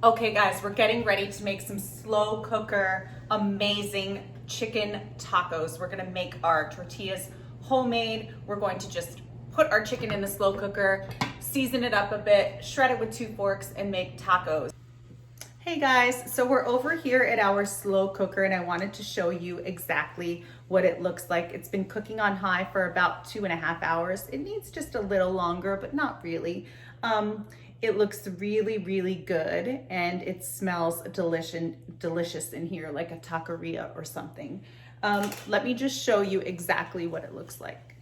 Okay guys, we're getting ready to make some slow cooker, amazing chicken tacos. We're gonna make our tortillas homemade. We're going to just put our chicken in the slow cooker, season it up a bit, shred it with 2 forks and make tacos. Hey guys, so we're over here at our slow cooker and I wanted to show you exactly what it looks like. It's been cooking on high for about 2.5 hours. It needs just a little longer, but not really. It looks really, really good and it smells delicious in here, like a taqueria or something. Let me just show you exactly what it looks like.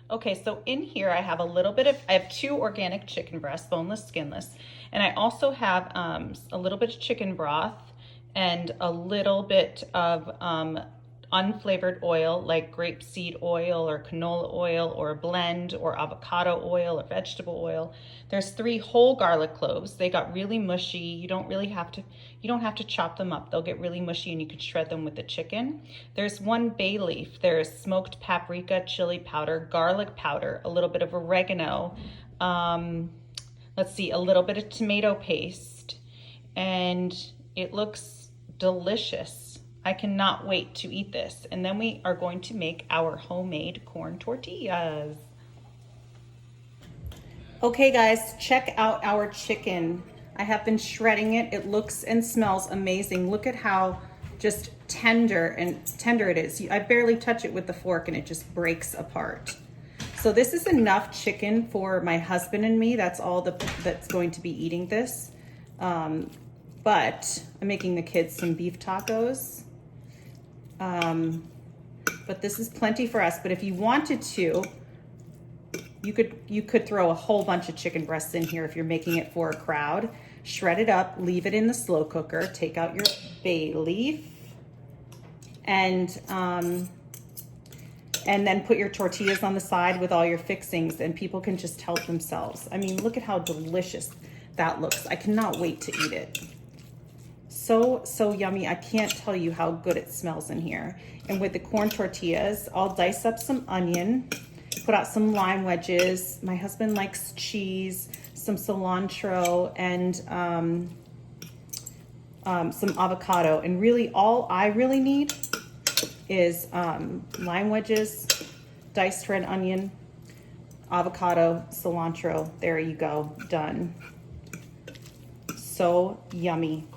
Okay, so in here I have I have 2 organic chicken breasts, boneless, skinless, and I also have a little bit of chicken broth and a little bit of unflavored oil like grapeseed oil or canola oil or a blend or avocado oil or vegetable oil. There's 3 whole garlic cloves. They got really mushy. You don't have to chop them up. They'll get really mushy and you can shred them with the chicken. There's 1 bay leaf. There's smoked paprika, chili powder, garlic powder, a little bit of oregano, let's see, a little bit of tomato paste, and it looks delicious. I cannot wait to eat this. And then we are going to make our homemade corn tortillas. Okay guys, check out our chicken. I have been shredding it. It looks and smells amazing. Look at how just tender it is. I barely touch it with the fork and it just breaks apart. So this is enough chicken for my husband and me. That's all that's going to be eating this. But I'm making the kids some beef tacos. But this is plenty for us. But if you wanted to, you could throw a whole bunch of chicken breasts in here if you're making it for a crowd. Shred it up, leave it in the slow cooker, take out your bay leaf, and then put your tortillas on the side with all your fixings, and people can just help themselves. I mean, look at how delicious that looks. I cannot wait to eat it. So yummy. I can't tell you how good it smells in here. And with the corn tortillas, I'll dice up some onion, put out some lime wedges. My husband likes cheese, some cilantro, and some avocado. And really all I really need is lime wedges, diced red onion, avocado, cilantro. There you go, done. So yummy.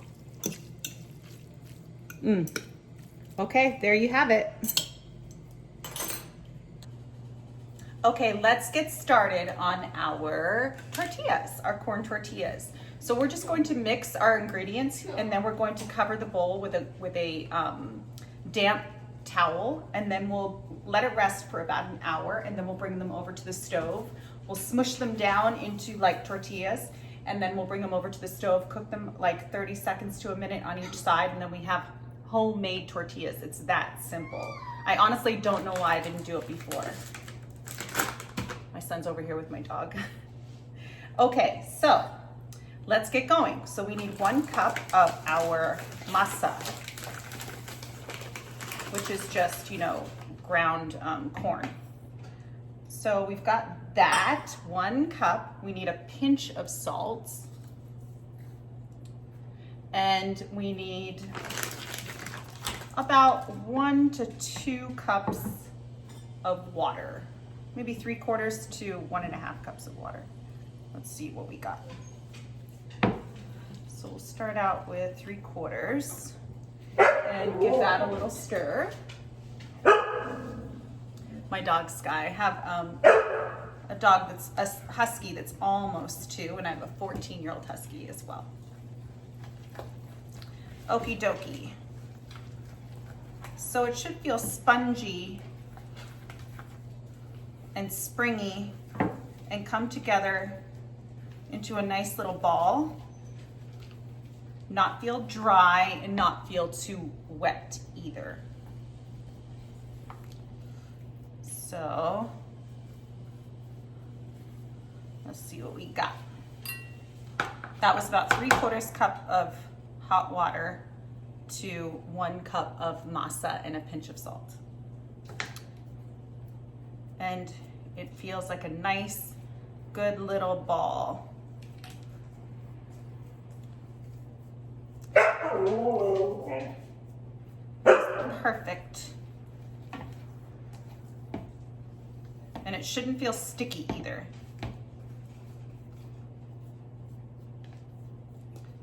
Okay, there you have it. Okay, let's get started on our tortillas, our corn tortillas. So we're just going to mix our ingredients and then we're going to cover the bowl with a damp towel, and then we'll let it rest for about an hour, and then we'll bring them over to the stove. We'll smush them down into like tortillas, and then we'll bring them over to the stove, cook them like 30 seconds to a minute on each side, and then we have homemade tortillas. It's that simple. I honestly don't know why I didn't do it before. My son's over here with my dog. Okay, so let's get going. So we need 1 cup of our masa, which is just, ground corn. So we've got that, 1 cup. We need a pinch of salt. And we need about 1 to 2 cups of water. Maybe 3/4 to 1.5 cups of water. Let's see what we got. So we'll start out with 3/4 and give that a little stir. My dog Sky. I have a dog that's a husky that's almost 2, and I have a 14-year-old husky as well. Okie dokie. So it should feel spongy and springy and come together into a nice little ball. Not feel dry and not feel too wet either. So let's see what we got. That was about 3/4 cup of hot water to 1 cup of masa and a pinch of salt. And it feels like a nice, good little ball. Perfect. And it shouldn't feel sticky either.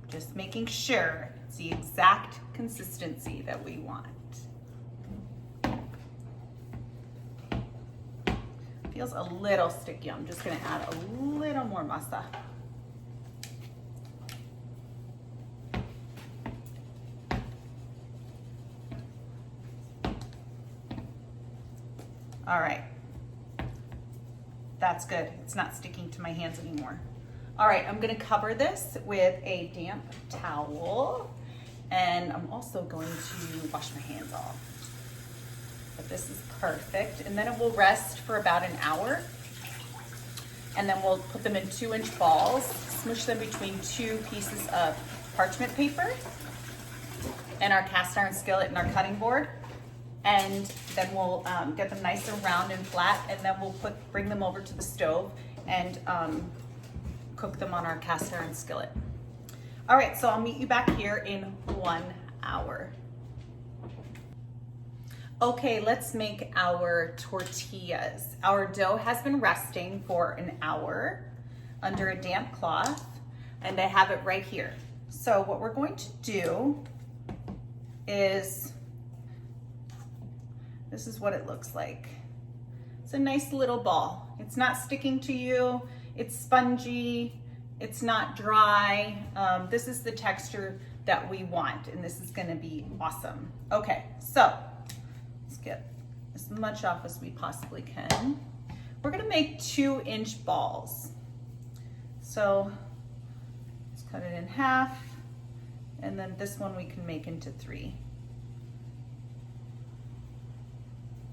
Just making sure it's the exact consistency that we want. Feels a little sticky. I'm just gonna add a little more masa. All right, that's good. It's not sticking to my hands anymore. All right, I'm gonna cover this with a damp towel, and I'm also going to wash my hands off. But this is perfect, and then it will rest for about an hour, and then we'll put them in 2-inch balls, smush them between 2 pieces of parchment paper and our cast iron skillet and our cutting board. And then we'll get them nice and round and flat, and then we'll bring them over to the stove and cook them on our cast iron skillet. All right, so I'll meet you back here in 1 hour. Okay, let's make our tortillas. Our dough has been resting for an hour under a damp cloth, and I have it right here. So what we're going to do is, this is what it looks like. It's a nice little ball. It's not sticking to you. It's spongy. It's not dry. This is the texture that we want, and this is gonna be awesome. Okay, so let's get as much off as we possibly can. We're gonna make 2-inch balls. So let's cut it in half, and then this one we can make into 3.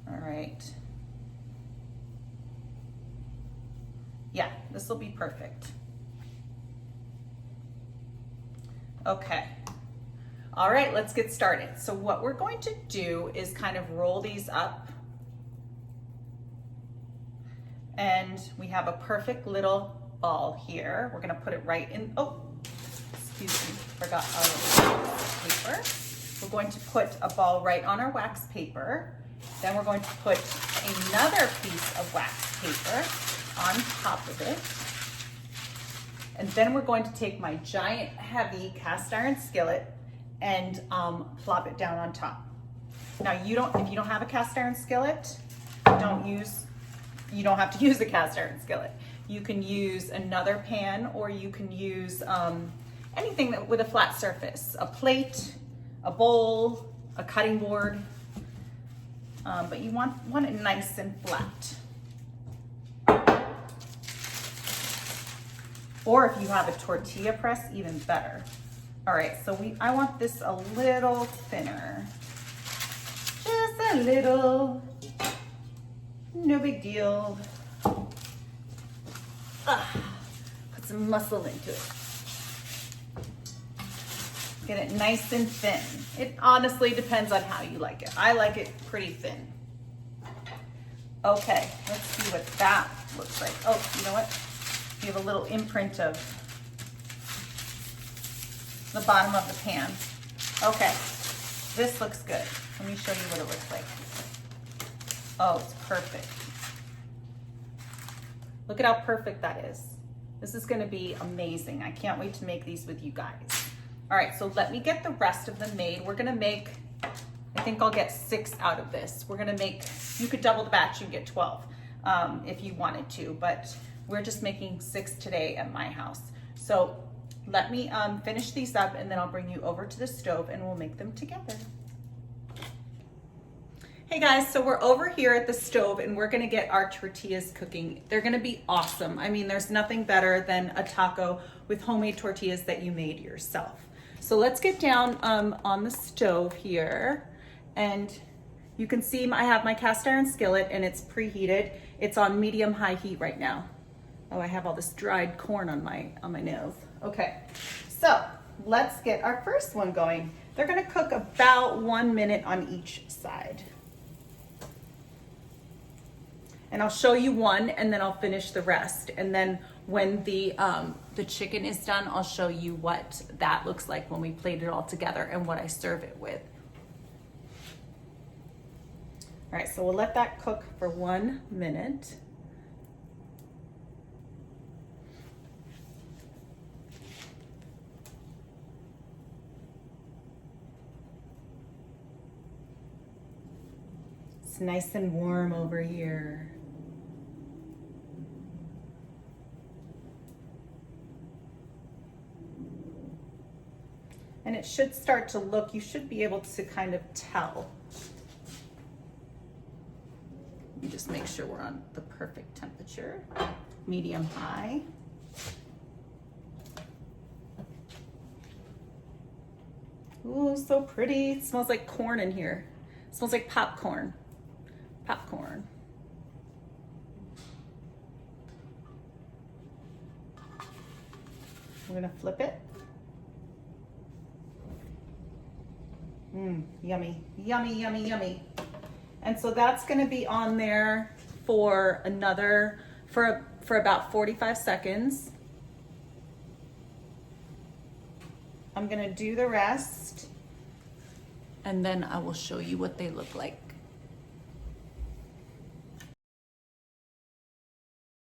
All right. Yeah, this will be perfect. Okay. All right, let's get started. So what we're going to do is kind of roll these up. And we have a perfect little ball here. We're gonna put it right in, oh, excuse me, forgot our wax paper. We're going to put a ball right on our wax paper. Then we're going to put another piece of wax paper on top of it. And then we're going to take my giant heavy cast iron skillet and plop it down on top. Now if you don't have a cast iron skillet, you don't have to use a cast iron skillet. You can use another pan, or you can use anything with a flat surface, a plate, a bowl, a cutting board. But you want it nice and flat. Or if you have a tortilla press, even better. All right, so I want this a little thinner. Just a little, no big deal. Put some muscle into it. Get it nice and thin. It honestly depends on how you like it. I like it pretty thin. Okay, let's see what that looks like. Oh, you know what? You have a little imprint of the bottom of the pan. Okay, this looks good. Let me show you what it looks like. Oh, it's perfect. Look at how perfect that is. This is gonna be amazing. I can't wait to make these with you guys. All right, so let me get the rest of them made. We're gonna make, I think I'll get 6 out of this. We're gonna make, you could double the batch and get 12 if you wanted to, but we're just making 6 today at my house. So let me finish these up, and then I'll bring you over to the stove and we'll make them together. Hey guys, so we're over here at the stove and we're gonna get our tortillas cooking. They're gonna be awesome. I mean, there's nothing better than a taco with homemade tortillas that you made yourself. So let's get down on the stove here, and you can see I have my cast iron skillet and it's preheated. It's on medium-high heat right now. Oh, I have all this dried corn on my nails. Okay, so let's get our first one going. They're gonna cook about 1 minute on each side. And I'll show you one and then I'll finish the rest. And then when the chicken is done, I'll show you what that looks like when we plate it all together and what I serve it with. All right, so we'll let that cook for 1 minute. It's nice and warm over here. And it should start to look, you should be able to kind of tell. Let me just make sure we're on the perfect temperature, medium high. Ooh, so pretty. It smells like corn in here. It smells like popcorn. Popcorn. We're gonna flip it. Yummy, yummy, yummy, yummy. And so that's gonna be on there for for about 45 seconds. I'm gonna do the rest and then I will show you what they look like.